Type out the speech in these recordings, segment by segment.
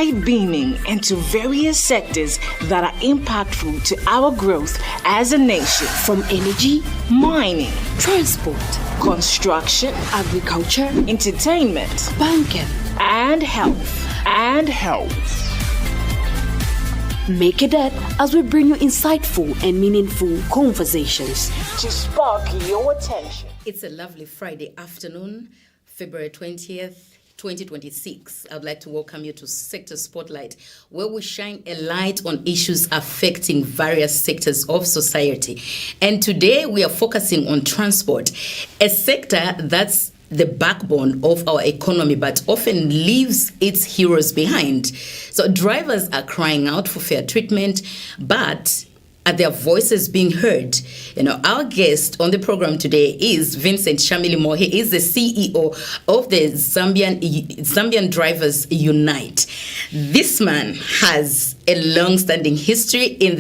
light beaming into various sectors that are impactful to our growth as a nation. From energy, mining, transport, construction, agriculture, entertainment, banking, and health. Make it that as we bring you insightful and meaningful conversations to spark your attention. It's a lovely Friday afternoon, February 20th, 2026. I'd like to welcome you to Sector Spotlight, where we shine a light on issues affecting various sectors of society. And today we are focusing on transport, a sector that's the backbone of our economy, but often leaves its heroes behind. So drivers are crying out for fair treatment, but are their voices being heard? Our guest on the program today is Vincent Shamilimo. He is the CEO of the Zsmbian Drivers Unite. This man has a long-standing history in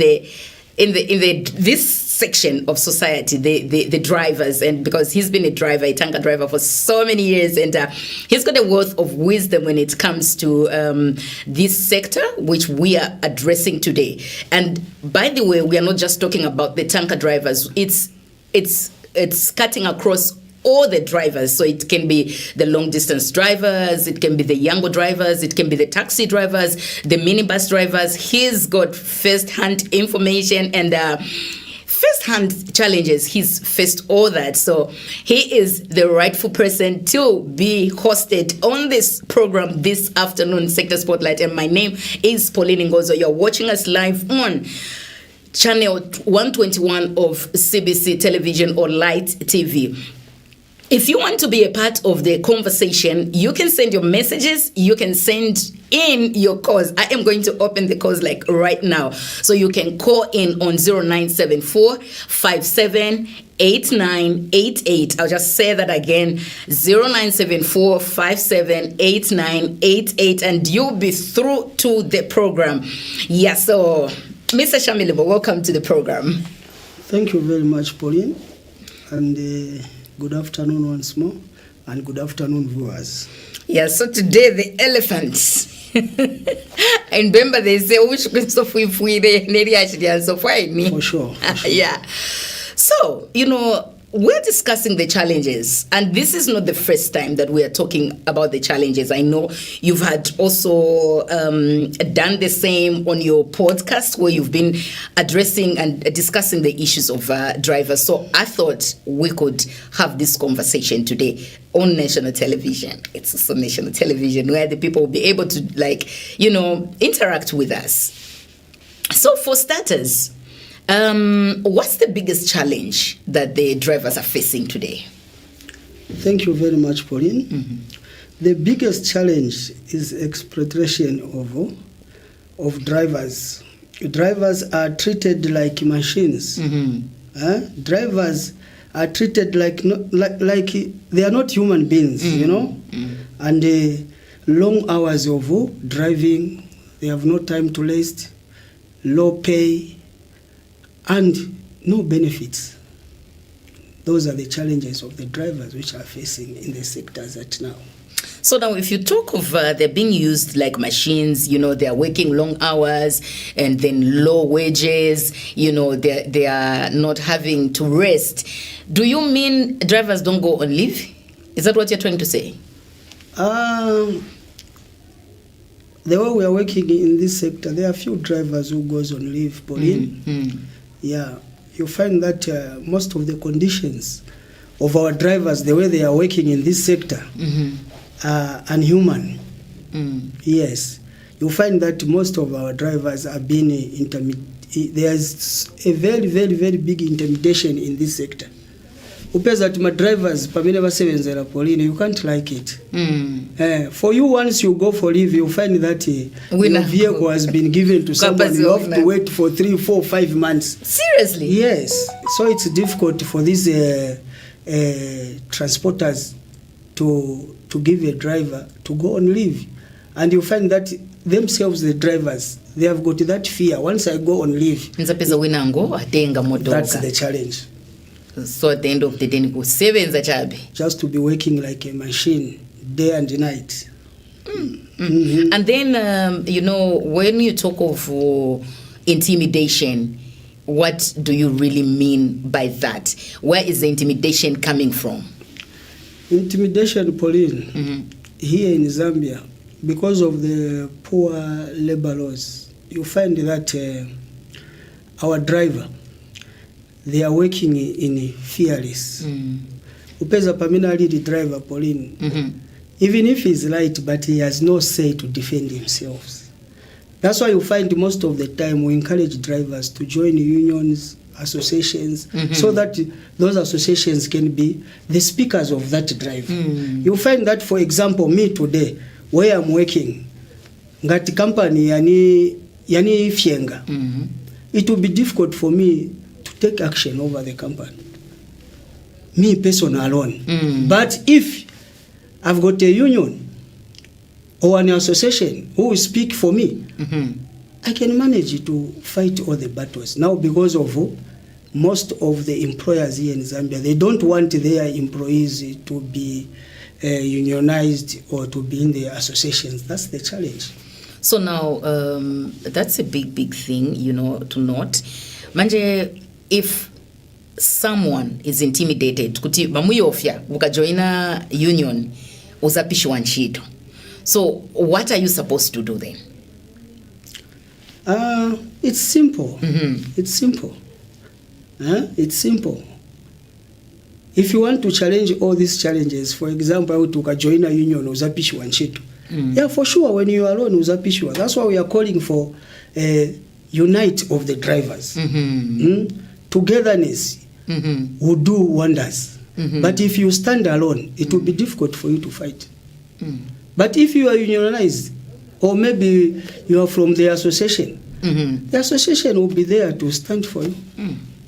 this section of society, the drivers, and because he's been a tanker driver for so many years, and he's got a wealth of wisdom when it comes to this sector, which we are addressing today. And by the way, we are not just talking about the tanker drivers. It's cutting across all the drivers. So it can be the long distance drivers, it can be the Yango drivers, it can be the taxi drivers, the minibus drivers. He's got first-hand information and first-hand challenges. He's faced all that. So he is the rightful person to be hosted on this program this afternoon, Sector Spotlight. And my name is Pauline Ngozoh. You're watching us live on channel 121 of CBC Television or Light TV. If you want to be a part of the conversation, you can send your messages, you can send in your calls. I am going to open the calls like right now. So you can call in on 0974 578988. I'll just say that again, 0974 578988, and you'll be through to the program. Yeah, so Mr. Shamilimo, welcome to the program. Thank you very much, Pauline. And good afternoon once more, and good afternoon, viewers. Yeah, so today the elephants. And remember, they say, which so for sure. Yeah. So, we're discussing the challenges, and this is not the first time that we are talking about the challenges. I know you've had also done the same on your podcast, where you've been addressing and discussing the issues of drivers. So I thought we could have this conversation today on national television. It's also national television where the people will be able to, interact with us. So for starters, what's the biggest challenge that the drivers are facing today? Thank you very much, Pauline. Mm-hmm. The biggest challenge is exploitation of drivers. Drivers are treated like machines. Mm-hmm. Drivers are treated like they are not human beings, Mm-hmm. And long hours of driving, they have no time to rest, low pay, and no benefits. Those are the challenges of the drivers which are facing in the sectors at now. So now, if you talk of they're being used like machines, they're working long hours and then low wages, they are not having to rest. Do you mean drivers don't go on leave? Is that what you're trying to say? The way we are working in this sector, there are few drivers who goes on leave, Pauline. Mm-hmm. Yeah, you find that most of the conditions of our drivers, the way they are working in this sector, mm-hmm. are unhuman. Mm. Yes, you find that most of our drivers are being there's a very, very, very big intimidation in this sector. Upeza my drivers, Pauline, you can't like it. For you, once you go for leave, you find that your vehicle has been given to someone. You have to wait for 3, 4, 5 months. Seriously? Yes. So it's difficult for these transporters to give a driver to go on leave. And you find that themselves, the drivers, they have got that fear. Once I go on leave, that's the challenge. So at the end of the day, just to be working like a machine day and night. And then, when you talk of intimidation, what do you really mean by that? Where is the intimidation coming from? Intimidation, Pauline, here in Zambia, because of the poor labor laws, you find that our driver, they are working in fearless. Upeza pamina lead driver, Pauline, even if he's right, but he has no say to defend himself. That's why you find most of the time we encourage drivers to join unions, associations, so that those associations can be the speakers of that driver. You find that, for example, me today, where I'm working, ngati company yani fienga, it will be difficult for me to take action over the company, me person alone. But if I've got a union or an association who will speak for me, I can manage to fight all the battles. Now, because of most of the employers here in Zambia, they don't want their employees to be unionized or to be in the associations. That's the challenge. So now, that's a big thing, to note. Manje, if someone is intimidated, kuti bamuyofya ukajoina union uzapishwa ntchito. So what are you supposed to do then? It's simple. It's simple. It's simple. If you want to challenge all these challenges, for example, to join a union uzapishwa ntchito. Yeah, for sure, when you are alone uzapishwa. That's why we are calling for unite of the drivers. Togetherness will do wonders. But if you stand alone, it will be difficult for you to fight. But if you are unionized, or maybe you are from the association, the association will be there to stand for you.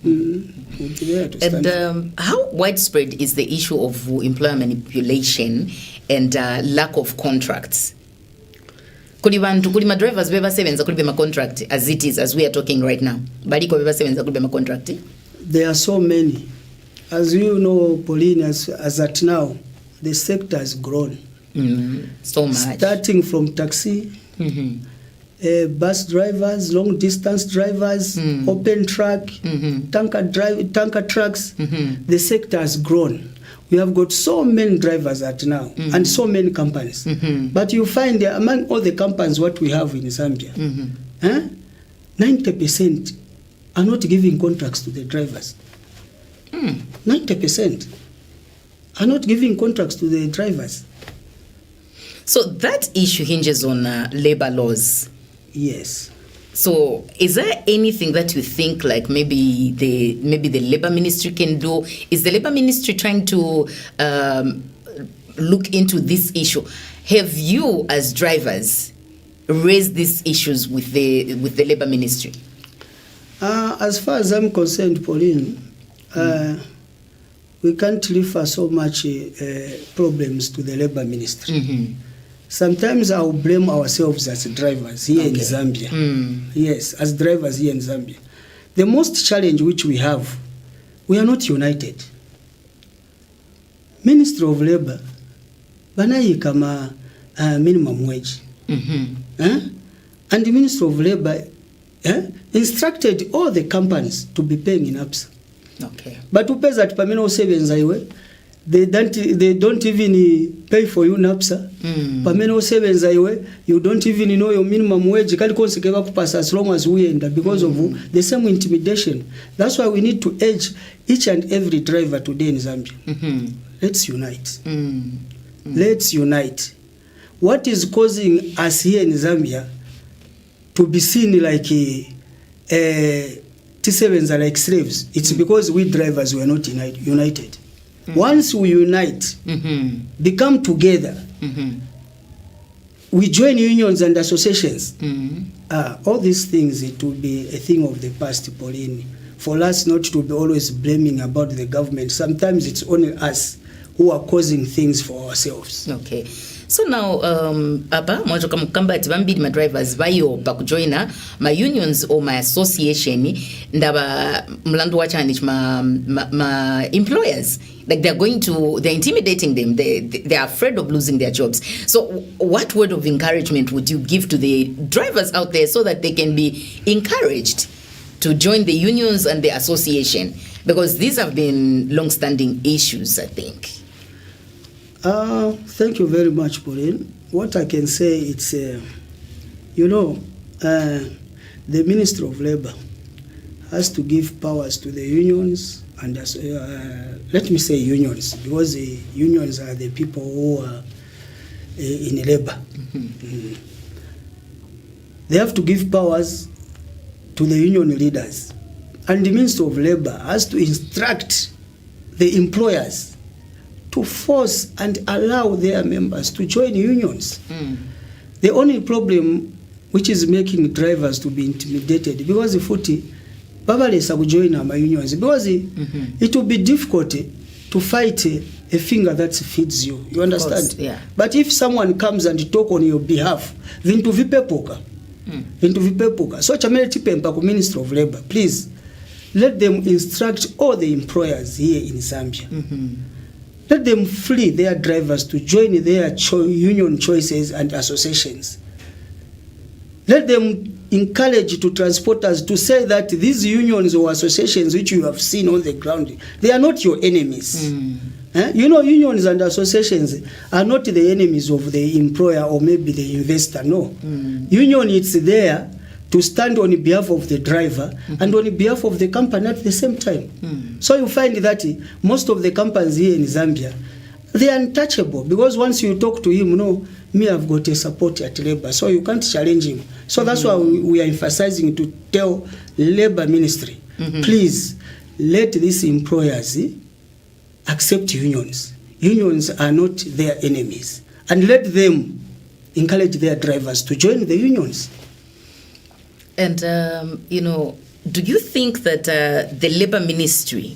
Will be there to stand. And how widespread is the issue of employer manipulation and lack of contracts? Kuli drivers beba sevenza kuli bema contract as it is, as we are talking right now. Baliko beba sevenza kuli bema contract. There are so many. As you know, Pauline, as at now, the sector has grown. So much. Starting from taxi, bus drivers, long distance drivers, open truck, tanker trucks. The sector has grown. We have got so many drivers at now and so many companies. But you find among all the companies what we have in Zambia, 90% are not giving contracts to the drivers. 90% are not giving contracts to the drivers. So that issue hinges on labor laws. Yes. So is there anything that you think like maybe the labor ministry can do? Is the labor ministry trying to look into this issue? Have you as drivers raised these issues with the labor ministry? As far as I'm concerned, Pauline, we can't refer so much problems to the labor ministry. Sometimes I'll blame ourselves as drivers here in Zambia. Yes, as drivers here in Zambia. The most challenge which we have, we are not united. Ministry of Labor, banayi kama minimum wage. And the Ministry of Labor instructed all the companies to be paying in APSA. Okay. But upeza ati pamene osebenza iwe, they don't even pay for you NAPSA. Pamene osebenza iwe, you don't even know your minimum wage. Kali konsekeba kupasa as long as we end because of the same intimidation. That's why we need to urge each and every driver today in Zambia. Let's unite. Let's unite. What is causing us here in Zambia to be seen like T7s are like slaves? It's because we drivers were not united. Once we unite, become together, we join unions and associations, all these things, it will be a thing of the past, Pauline. For us not to be always blaming about the government. Sometimes it's only us who are causing things for ourselves. Okay. So now apa mwachoka mukamba ati bambiri ma drivers bayopa kujoina ma unions or my association ndaba mlandu wachani ma employers, like they're intimidating them, they are afraid of losing their jobs. So what word of encouragement would you give to the drivers out there so that they can be encouraged to join the unions and the association, because these have been long-standing issues, I think? Thank you very much, Pauline. What I can say, it's, the Ministry of Labour has to give powers to the unions, and let me say unions, because the unions are the people who are in labour. Mm-hmm. They have to give powers to the union leaders, and the Ministry of Labour has to instruct the employers to force and allow their members to join unions. The only problem which is making drivers to be intimidated, because babalesa kujoin our unions, because it will be difficult to fight a finger that feeds you. You understand? Course, yeah. But if someone comes and talk on your behalf, vintu vipepuka. So chamele tipempa ku Ministry of Labour, please let them instruct all the employers here in Zambia. Let them free their drivers to join their union choices and associations. Let them encourage to transporters to say that these unions or associations which you have seen on the ground, they are not your enemies. Unions and associations are not the enemies of the employer or maybe the investor, no. Union is there to stand on behalf of the driver and on behalf of the company at the same time. So you find that most of the companies here in Zambia, they are untouchable, because once you talk to him, me, I've got a support at Labour, so you can't challenge him. So that's why we are emphasizing to tell Labour Ministry, please let these employers accept unions. Unions are not their enemies, and let them encourage their drivers to join the unions. And, do you think that the Labour Ministry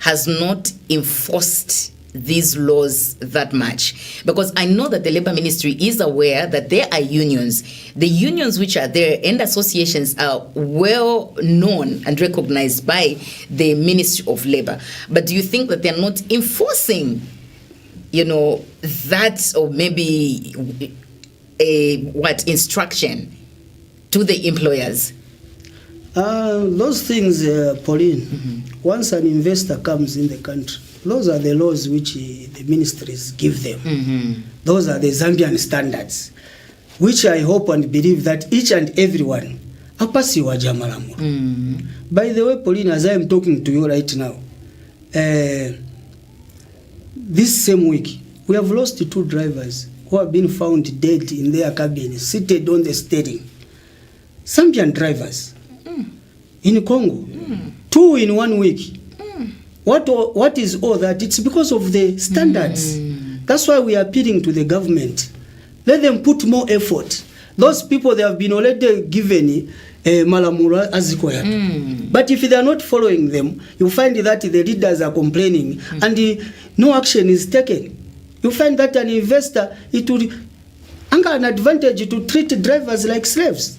has not enforced these laws that much? Because I know that the Labour Ministry is aware that there are unions. The unions which are there and associations are well known and recognized by the Ministry of Labour. But do you think that they're not enforcing, that, or maybe instruction to the employers? Those things, Pauline, once an investor comes in the country, those are the laws which the ministries give them. Those are the Zambian standards, which I hope and believe that each and everyone apasiwa jamalamura. By the way, Pauline, as I am talking to you right now, this same week, we have lost 2 drivers who have been found dead in their cabin, seated on the steering. Zambian drivers in Congo, 2 in 1 week. What is all that? It's because of the standards. That's why we are appealing to the government. Let them put more effort. Those people, they have been already given malamura azikoya. But if they are not following them, you find that the leaders are complaining and no action is taken. You find that an investor, it would an advantage to treat drivers like slaves.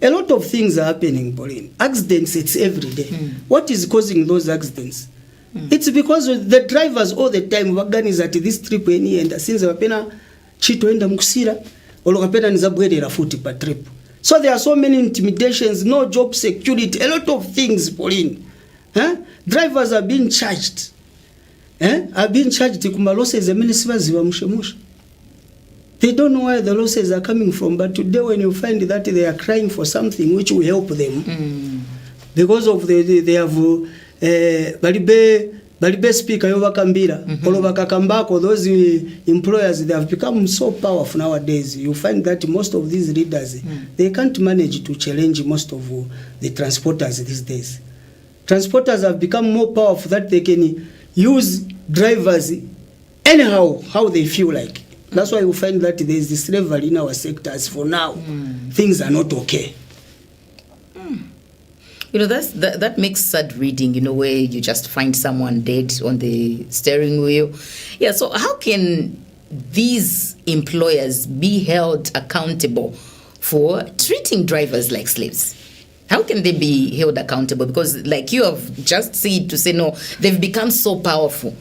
A lot of things are happening, Pauline. Accidents, it's every day. What is causing those accidents? It's because the drivers all the time is at this trip and since wapena chito enda mukusira olokapena nizabwedera futi pa trip. So there are so many intimidations, no job security, a lot of things, Pauline. Drivers are being charged. Are being charged kuma losses ziwa mushemusha. They don't know where the losses are coming from, but today when you find that they are crying for something which will help them, because of they have balibe speaker yobakambira olobakakambako, those employers, they have become so powerful nowadays. You find that most of these leaders, they can't manage to challenge most of the transporters these days. Transporters have become more powerful that they can use drivers anyhow, how they feel like. That's why you find that there is this slavery in our sectors for now. Things are not okay. That makes sad reading, where you just find someone dead on the steering wheel. Yeah, so how can these employers be held accountable for treating drivers like slaves? How can they be held accountable? Because like you have just said to say, no, they've become so powerful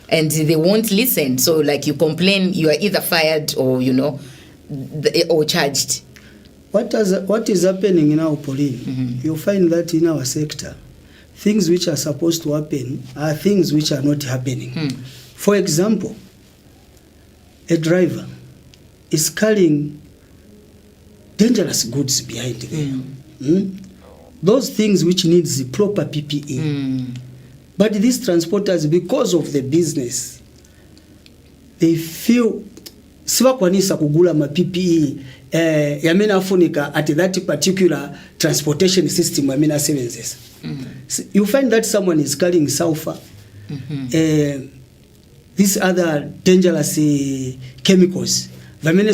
and they won't listen. So like you complain, you are either fired or, or charged. What is happening now, Pauline? You'll find that in our sector, things which are supposed to happen are things which are not happening. For example, a driver is carrying dangerous goods behind them. Those things which needs the proper PPE. But these transporters, because of the business, they feel sibakwanisa kugula ma PPE yamena afunika at that particular transportation system yamena sevenses. You find that someone is carrying sulfur, these other dangerous chemicals. And when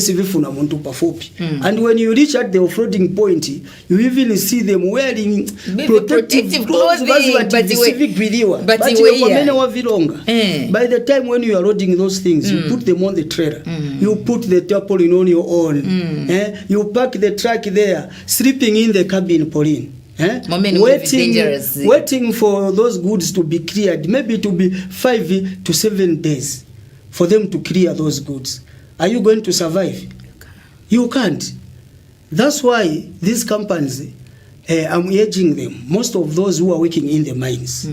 you reach at the offloading point, you even see them wearing protective clothes. By the time when you are loading those things, you put them on the trailer. You put the tarpaulin on your own. You park the truck there, sleeping in the cabin, Pauline. Waiting for those goods to be cleared, maybe to be 5 to 7 days for them to clear those goods. Are you going to survive? You can't. That's why these companies, I'm urging them, most of those who are working in the mines.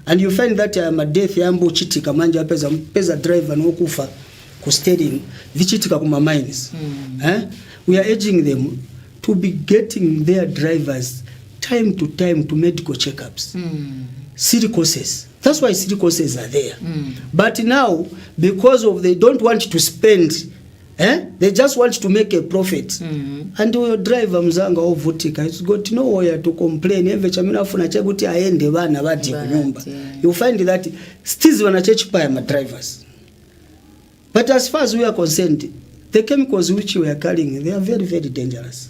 And you find that death yambo chitika manja pesa driver no kufa kusteding vichitika kuma mines. We are urging them to be getting their drivers time to time to medical checkups. City courses. That's why city courses are there. But now, because of they don't want to spend, they just want to make a profit. And your driver mzanga ovutika, it's got nowhere to complain. You find that still wanachechipa my drivers. But as far as we are concerned, the chemicals which we are carrying, they are very, very dangerous.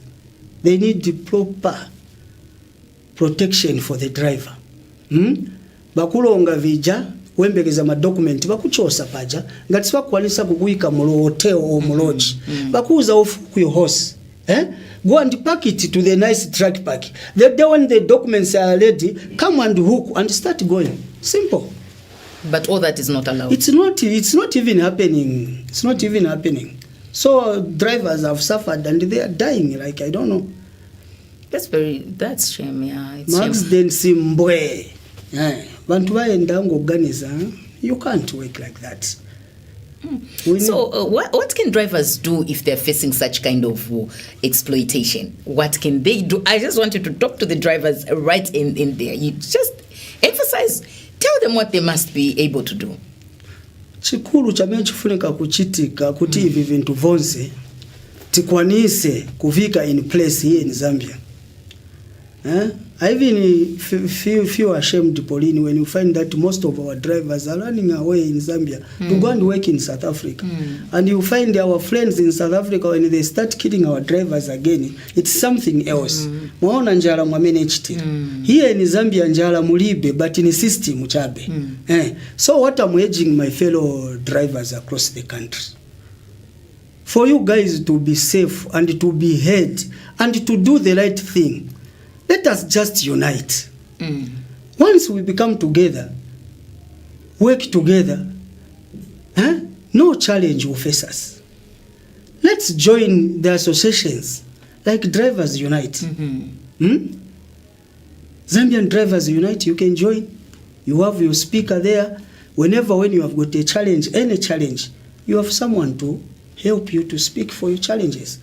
They need the proper protection for the driver. Bakulonga vija wembegeza ma document bakuchosa paja ngati bakwanisa kukuyika mu hotel or mu lodge bakuza off ku your horse go and pack it to the nice truck park. The day when the documents are ready, come and hook and start going. Simple. But all that is not allowed. It's not even happening. It's not even happening. So drivers have suffered and they are dying, like I don't know. That's shame, yeah. It's Max den simbwe. You can't work like that. So what can drivers do if they're facing such kind of exploitation? What can they do? I just wanted to talk to the drivers right in there. You just emphasize, tell them what they must be able to do. Chikuru chamene chifunika kuchitika kuti hivi vintu vonse tikwanise kuvika in place here in Zambia. I even feel ashamed, Pauline, when you find that most of our drivers are running away in Zambia to go and work in South Africa. And you find our friends in South Africa, when they start killing our drivers again, it's something else. Mwaona njala mwamenechiti. Here in Zambia njala mulibe, but in system chabe. So what I'm urging my fellow drivers across the country, for you guys to be safe and to be heard and to do the right thing, let us just unite. Once we become together, work together, no challenge will face us. Let's join the associations like Drivers Unite. Zambian Drivers Unite, you can join. You have your speaker there. When you have got a challenge, any challenge, you have someone to help you to speak for your challenges.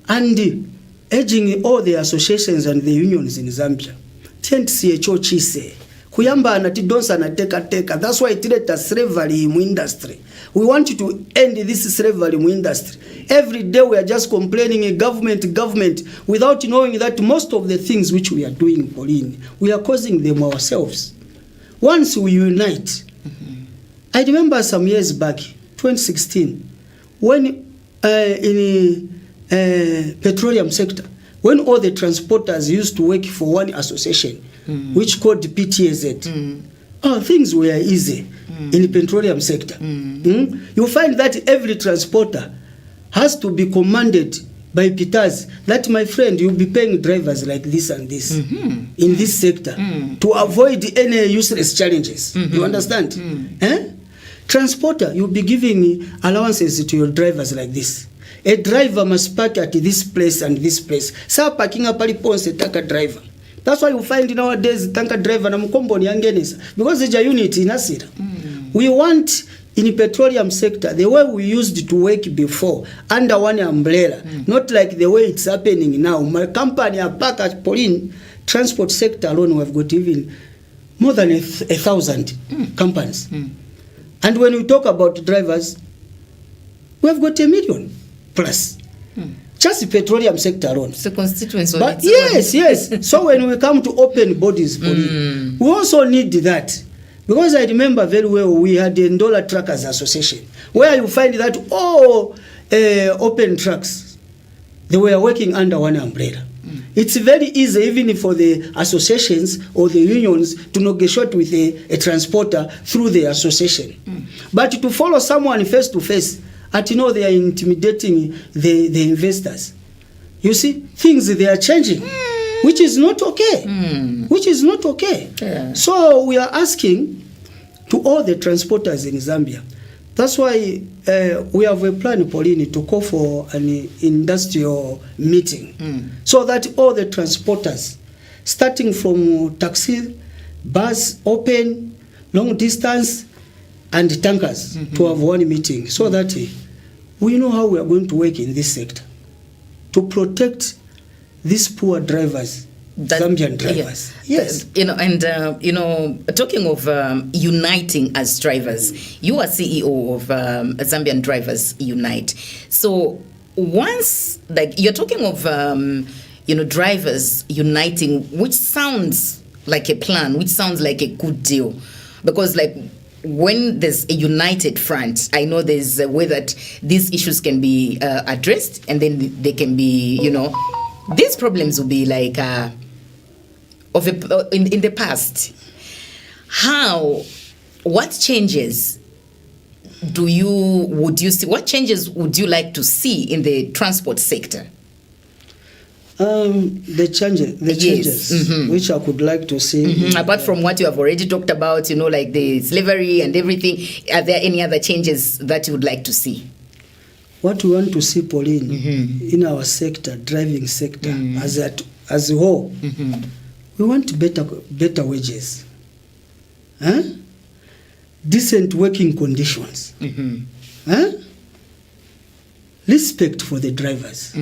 And urging all the associations and the unions in Zambia, CHO chise kuyamba anatidonsa na teka. That's why it let us slavery in industry. We want you to end this slavery in industry. Every day we are just complaining government without knowing that most of the things which we are doing, Pauline, we are causing them ourselves. Once we unite, I remember some years back, 2016, when in petroleum sector, when all the transporters used to work for one association, which called PTAZ, things were easy. in the petroleum sector. You find that every transporter has to be commanded by Peters that, my friend, you'll be paying drivers like this and this in this sector to avoid any useless challenges. You understand? Transporter, you'll be giving allowances to your drivers like this. A driver must park at this place and this place. Sa parking up a tanker driver. That's why you find nowadays tanker driver na mkombo ni angenisa, because the unit in Asira. We want in the petroleum sector the way we used to work before under one umbrella, not like the way it's happening now. My company back at Pauline transport sector alone, we've got even more than 1,000 companies. And when we talk about drivers, we've got 1 million plus. Just the petroleum sector alone. It's a constituency. But yes. So when we come to open bodies, we also need that. Because I remember very well, we had the Ndola Truckers Association, where you find that all open trucks, they were working under one umbrella. It's very easy, even for the associations or the unions, to negotiate with a transporter through the association. But to follow someone face to face, they are intimidating the investors. You see, things, they are changing, which is not okay. Which is not okay. Yeah. So we are asking to all the transporters in Zambia. That's why we have a plan, Pauline, to call for an industrial meeting, so that all the transporters, starting from taxi, bus, open, long distance, and tankers, to have one meeting, so that we know how we are going to work in this sector to protect these poor drivers, Zambian drivers. Yes. Talking of uniting as drivers, you are CEO of Zambian Drivers Unite. So once, like, you're talking of, drivers uniting, which sounds like a plan, which sounds like a good deal. Because, like, when there's a united front, I know there's a way that these issues can be addressed, and then they can be, these problems will be like in the past. What changes would you see? What changes would you like to see in the transport sector? The changes which I could like to see. Apart from what you have already talked about, like the slavery and everything, are there any other changes that you would like to see? What we want to see, Pauline, in our sector, driving sector, as a whole, we want better wages, decent working conditions, respect for the drivers.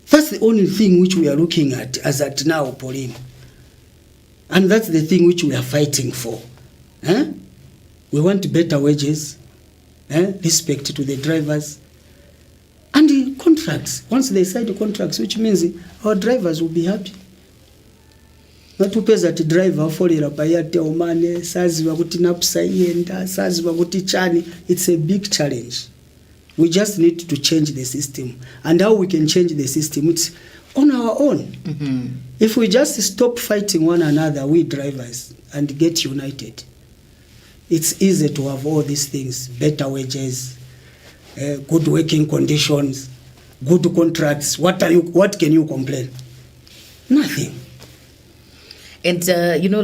That's the only thing which we are looking at as at now, Pauline. And that's the thing which we are fighting for. We want better wages, respect to the drivers, and the contracts. Once they sign the contracts, which means our drivers will be happy. Not to pay that driver for the Rabayate Omane, Saziva Gutinapsa Yenda, Saziva Gutichani. It's a big challenge. We just need to change the system. And how we can change the system, it's on our own. If we just stop fighting one another, we drivers, and get united, it's easy to have all these things: better wages, good working conditions, good contracts. What can you complain? Nothing. And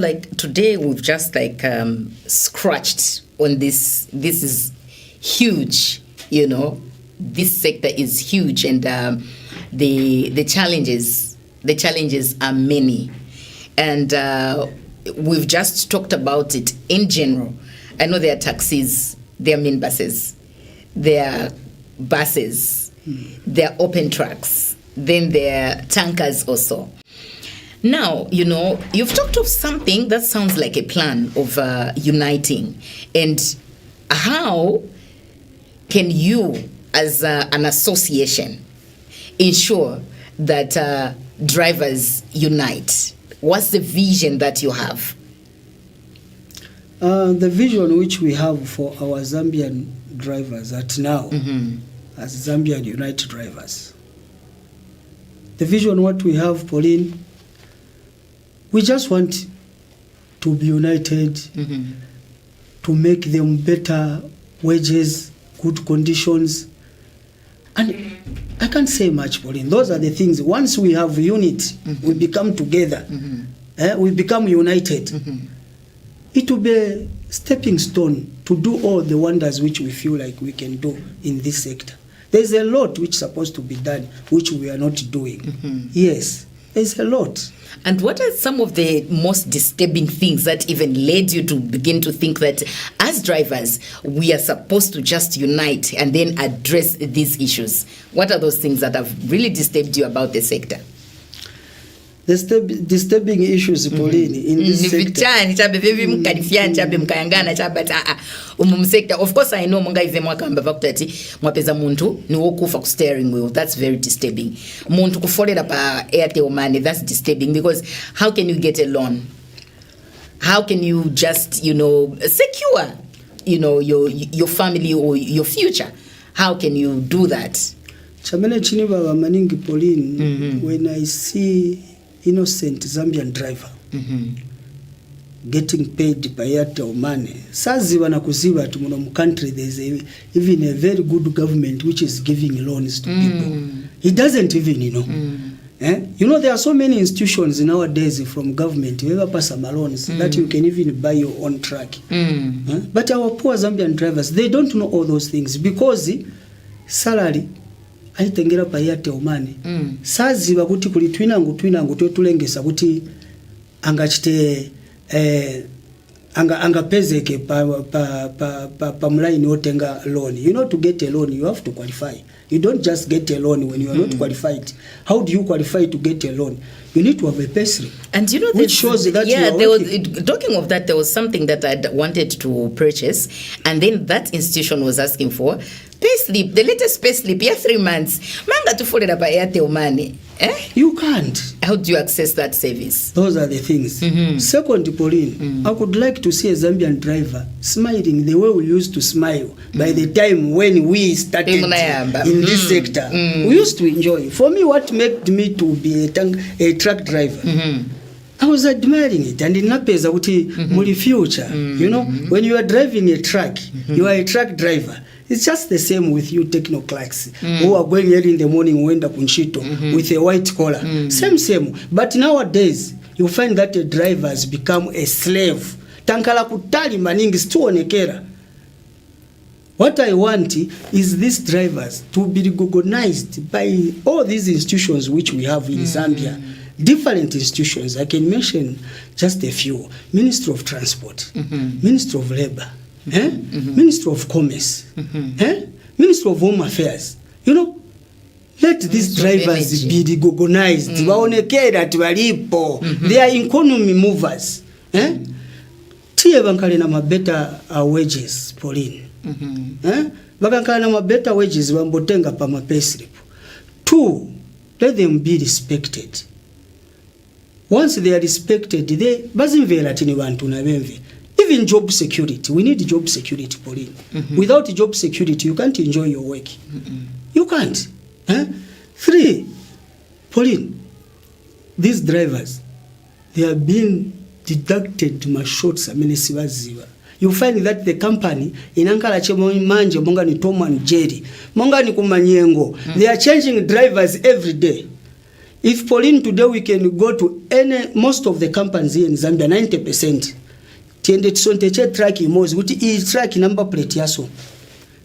like today we've just scratched on this. This is huge. This sector is huge, and the challenges are many, and we've just talked about it in general. I know there are taxis, there are minibuses, there are buses, there are open trucks, then there are tankers also. Now, you've talked of something that sounds like a plan of uniting, and how can you, as an association, ensure that drivers unite? What's the vision that you have? The vision which we have for our Zambian drivers at now, as Zambian United Drivers, the vision what we have, Pauline, we just want to be united, to make them better wages, good conditions. And I can't say much, Pauline. Those are the things. Once we have unity, we become together, we become united. It will be a stepping stone to do all the wonders which we feel like we can do in this sector. There's a lot which is supposed to be done, which we are not doing. Yes, there's a lot. And what are some of the most disturbing things that even led you to begin to think that as drivers, we are supposed to just unite and then address these issues? What are those things that have really disturbed you about the sector? The disturbing issues, Pauline, in this sector. Of course, I know mwapeza muntu ni wokufa ku steering wheel. That's very disturbing. Muntu kufolera pa Airtel money, that's disturbing, because how can you get a loan? How can you just, secure, your family or your future? How can you do that? Chamene chini baba maningi, Pauline, when I see innocent Zambian driver getting paid by Airtel money, saziba na kuziba tu muno mu country there's even a very good government which is giving loans to people. It doesn't even, there are so many institutions nowadays from government who ever pass some loans that you can even buy your own truck. But our poor Zambian drivers, they don't know all those things because salary aitengera pa Airtel money. Saziba kuti kuli twinangu twetulengesa kuti angachite angapezeke pa mulaini otenga loan. To get a loan you have to qualify. You don't just get a loan when you are not qualified. How do you qualify to get a loan? You need to have a pay slip. And which shows that you are working. Talking of that, there was something that I wanted to purchase, and then that institution was asking for pay slip, the latest pay slip, 3 months. Manga to follow up by Airtel money. You can't. How do you access that service? Those are the things. Second, Pauline, I would like to see a Zambian driver smiling the way we used to smile by the time when we started in this sector. We used to enjoy. For me, what made me to be a truck driver, I was admiring it. And in Napeza, muli future, when you are driving a truck, you are a truck driver. It's just the same with you techno clerks who are going early in the morning wenda kunchito with a white collar. Same. But nowadays, you find that a driver has become a slave. Tankala kutali maningi stuonekera. What I want is these drivers to be recognized by all these institutions which we have in Zambia. Different institutions. I can mention just a few. Ministry of Transport, Ministry of Labor, Ministry of Commerce, Ministry of Home Affairs. Let these drivers be recognized. Waonekera tuwalipo. They are economy movers. Tiye bankale na better wages, Pauline. Bakankala na better wages wambotenga pa ma pay slip. 2, let them be respected. Once they are respected, they bazimvera tini bantu na benve. Even job security. We need job security, Pauline. Without job security, you can't enjoy your work. You can't. 3, Pauline, these drivers, they are being deducted mashots amenesibaziba. You find that the company inankala manje monga ni Tom and Jerry, monga ni kumanyengo. They are changing drivers every day. If, Pauline, today we can go to most of the companies here in Zambia, 90%. Tiende tsonteche track imozi kuti I track number plate yaso.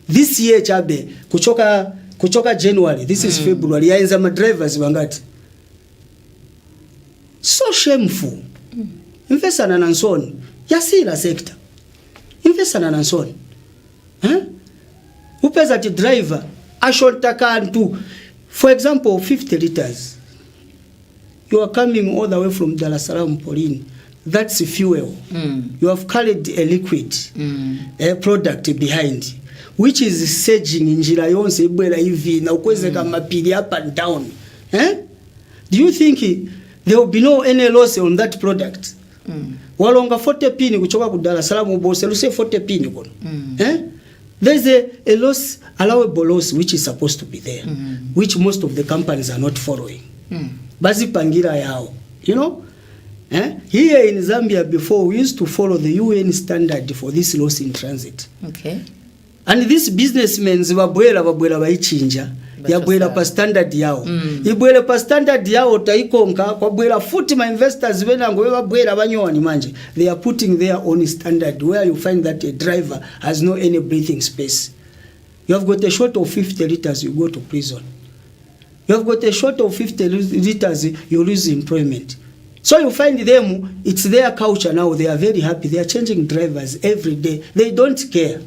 This year chabe kuchoka January, this is February, yaenza ma drivers wangati. So shameful. Investana nansoni yasila sector. Investana nansoni. Upeza ti driver ashontaka antu, for example 50 liters. You are coming all the way from Dar es Salaam, Pauline. That's fuel. You have carried a liquid, a product behind, which is surging in njira yonse ibwela hivi na ukwezeka mapili up and down. Do you think there will be any loss on that product? Walonga 40 pini kuchoka ku Dar es Salaam ubose luse 40 pini kono. There's a loss, allowable loss, which is supposed to be there, which most of the companies are not following. Bazi pangira yao, Here in Zambia before, we used to follow the UN standard for this loss in transit. Okay. And these businessmen babwela bayichinja yabwela pa standard yao. Ibwele pa standard yao taikonka kwa bwela futi ma investors benango babwela banyoni manje. They are putting their own standard where you find that a driver has no any breathing space. You have got a short of 50 liters, you go to prison. You have got a short of 50 liters, you lose employment. So you find them, it's their culture now, they are very happy. They are changing drivers every day. They don't care.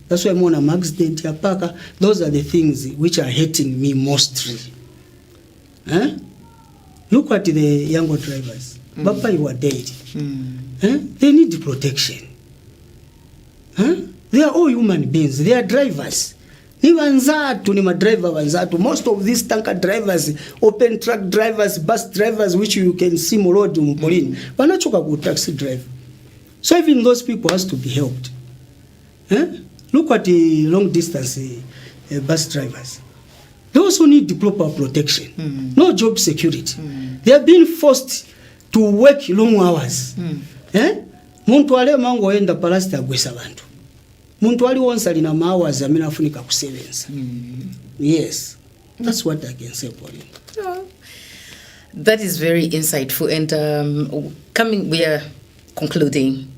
That's why I'm on a accident ya paka. Those are the things which are hating me mostly. Look at the younger drivers. Baba, you are dead. They need protection. They are all human beings. They are drivers. Ni wanzatu, ni madriver wanzatu. Most of these tanker drivers, open truck drivers, bus drivers, which you can see more road in Pauline, wanachoka ku taxi drive. So even those people has to be helped. Look at the long distance bus drivers. They also need the proper protection. No job security. They are being forced to work long hours. Muntu ale mango enda palasta gwesa bantu. Muntu ali once alina hours amina funika kusevenza. Yes. That's what I can say, Pauline. Oh, that is very insightful. And we are concluding.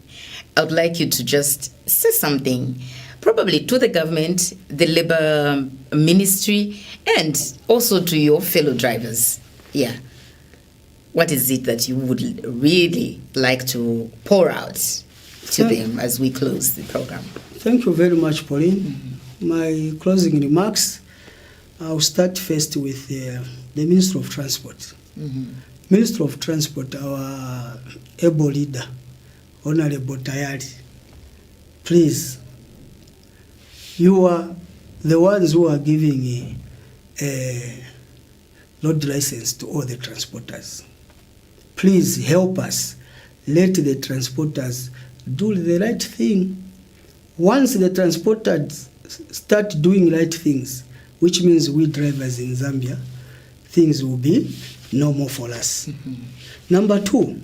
I would like you to just say something, probably to the government, the Labour Ministry, and also to your fellow drivers. Yeah. What is it that you would really like to pour out to them as we close the program? Thank you very much, Pauline. My closing remarks, I'll start first with the Minister of Transport. Minister of Transport, our able leader, Honorable Tayari, please, you are the ones who are giving a road license to all the transporters. Please help us. Let the transporters do the right thing. Once the transporters start doing right things, which means we drivers in Zambia, things will be normal for us. Number two,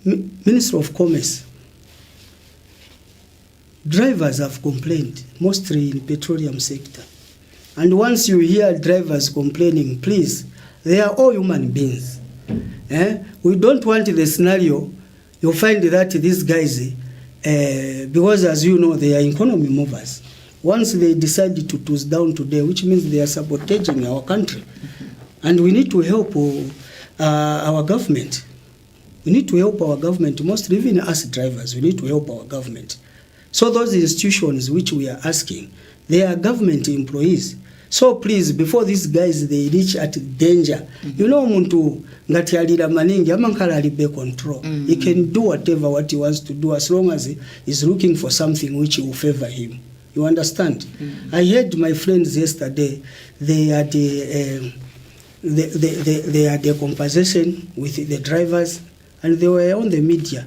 Minister of Commerce. Drivers have complained, mostly in petroleum sector. And once you hear drivers complaining, please, they are all human beings. We don't want the scenario, you'll find that these guys, because as you know, they are economy movers. Once they decide to twist down today, which means they are sabotaging our country. And we need to help our government. We need to help our government, mostly even us drivers, we need to help our government. So those institutions which we are asking, they are government employees. So please, before these guys, they reach at danger, you know, muntu ngati alira maningi, amankala alibe control. He can do whatever what he wants to do as long as he is looking for something which will favor him. You understand? I heard my friends yesterday, they had a conversation with the drivers, and they were on the media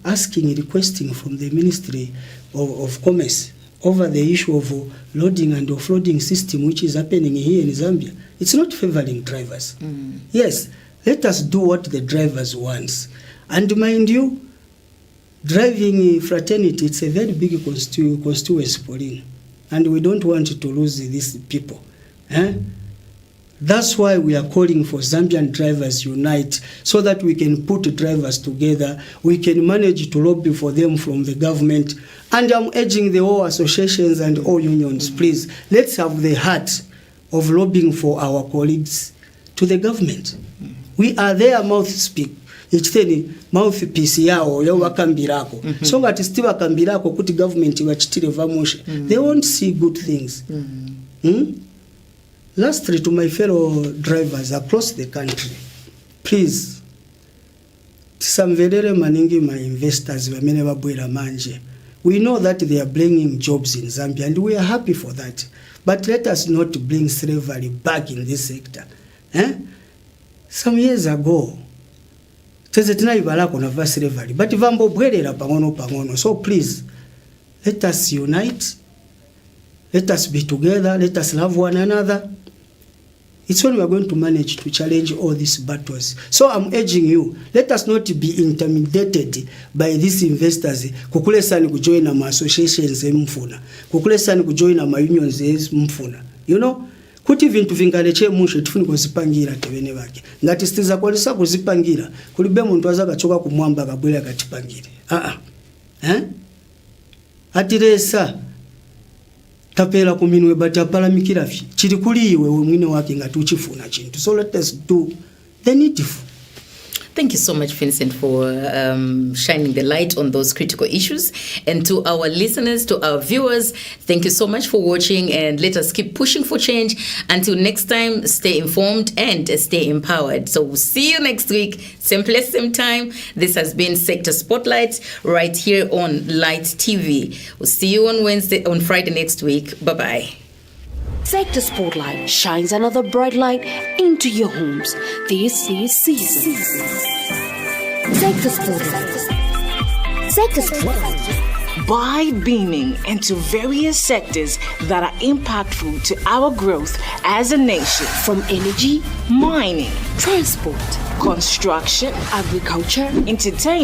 asking, requesting from the Ministry of Commerce over the issue of loading and offloading system which is happening here in Zambia. It's not favoring drivers. Yes, let us do what the drivers want. And mind you, driving fraternity, it's a very big constituency, Pauline, and we don't want to lose these people. That's why we are calling for Zambian drivers unite, so that we can put drivers together, we can manage to lobby for them from the government. And I'm urging the all associations and all unions, please, let's have the heart of lobbying for our colleagues to the government. We are their mouth speak. Ichiteni mouthpiece yao ya wakambirako. So that is still wakambirako kuti government wachitire vamoshe. They won't see good things. Lastly, to my fellow drivers across the country, please, tisamvelele maningi my investors wamene babwera manje. We know that they are bringing jobs in Zambia, and we are happy for that. But let us not bring slavery back in this sector. Some years ago, tezetina ibalako na va slavery, but vambo bwerera pangono. So please, let us unite, let us be together, let us love one another. it's when we are going to manage to challenge all these battles. So I'm urging you, let us not be intimidated by these investors. Kukulesani kujoin ama associations mfuna. Kukulesani kujoin ama unions mfuna. You know, kuti vintu vingaleche mushe tifuni kuzipangira tebene bake. Ngati stiza kwalisa kuzipangira. Kulibe muntu azakachoka kumwamba kabwela katipangire. Atiresa tapera kuminwe batapala mikirafi chiri kuli iwe mwine wake ngati uchifuna chintu. So let us do the needful. Thank you so much, Vincent, for shining the light on those critical issues. And to our listeners, to our viewers, thank you so much for watching, and let us keep pushing for change. Until next time, stay informed and stay empowered. So we'll see you next week, same place, same time. This has been Sector Spotlight right here on Light TV. We'll see you on Friday next week. Bye-bye. Sector Spotlight shines another bright light into your homes this season. Sector Spotlight. Sector Spotlight. By beaming into various sectors that are impactful to our growth as a nation, From energy, mining, transport, construction, agriculture, entertainment,